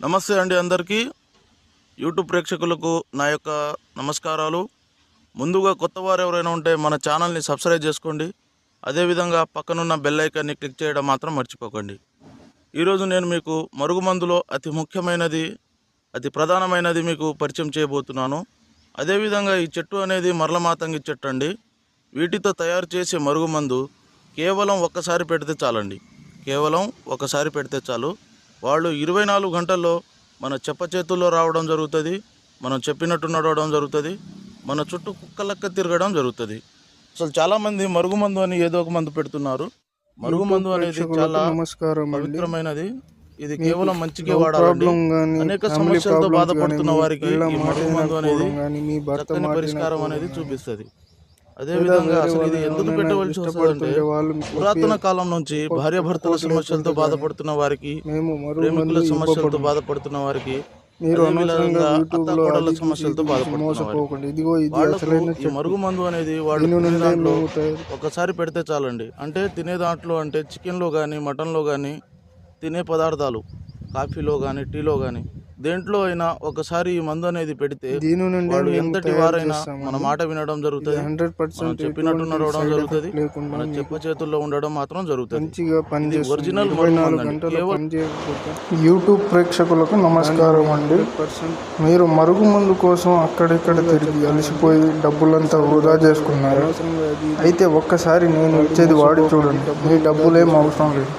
నమస్తే అండి అందరికీ యూట్యూబ్ ప్రేక్షకులకు నా యొక్క నమస్కారాలు. ముందుగా కొత్త వారు ఎవరైనా ఉంటే మన ఛానల్ని సబ్స్క్రైబ్ చేసుకోండి. అదేవిధంగా పక్కనున్న బెల్ ఐకాన్ని క్లిక్ చేయడం మాత్రం మర్చిపోకండి. ఈరోజు నేను మీకు మరుగుమందులో అతి ముఖ్యమైనది, అతి ప్రధానమైనది మీకు పరిచయం చేయబోతున్నాను. అదేవిధంగా ఈ చెట్టు అనేది మరలమాతంగి చెట్టు అండి. వీటితో తయారు చేసే మరుగుమందు కేవలం ఒక్కసారి పెడితే చాలండి. కేవలం ఒకసారి పెడితే చాలు. వాళ్ళు 24 గంటల్లో మన చేతుల్లో రావడం జరుగుతుంది. మనం చెప్పినట్టు నడవడం జరుగుతుంది. మన చుట్టూ కుక్కలక్క తిరగడం జరుగుతుంది. అసలు చాలామంది మరుగుమందు అని ఏదో ఒక మందు పెడుతున్నారు. మరుగుమందు అనేది చాలా పవిత్రమైనది. ఇది కేవలం మంచిగా వాడాలి. అనేక సమస్యలతో బాధపడుతున్న వారికి ఈ మరుగుమందు అనేది చక్కని పరిష్కారం అనేది చూపిస్తుంది. అదేవిధంగా అసలు ఇది ఎందుకు పెట్టవలసి వస్తుందంటే, పురాతన కాలం నుంచి భార్యాభర్తల సమస్యలతో బాధపడుతున్న వారికి, ప్రేమికుల సమస్యలతో బాధపడుతున్న వారికి, అత్తకోడళ్ళ సమస్యలతో బాధపడుతున్నారు. ఈ మరుగుమందు అనేది వాడు దాంట్లో ఒకసారి పెడితే చాలండి. అంటే తినే దాంట్లో అంటే చికెన్లో కానీ, మటన్లో కానీ, తినే పదార్థాలు కాఫీలో కానీ, టీలో కానీ, దేంట్లో అయినా ఒకసారి ఈ మందు అనేది పెడితే వాడు ఎంతటి వారైనా మన మాట వినడం జరుగుతుంది. 100% చెప్పినట్టు నడవడం జరుగుతుంది. మన చేతుల్లో ఉండడం మాత్రం జరుగుతుంది. ఒరిజినల్ యూట్యూబ్ ప్రేక్షకులకు నమస్కారం అండి. మీరు మరుగుమందు కోసం అక్కడిక్కడ తిరిగి అలసిపోయి డబ్బులంతా వృధా చేసుకున్నారు. అయితే ఒక్కసారి నేను ఇచ్చేది వాడి చూడండి. మీ డబ్బులేం అవసరం లేదు.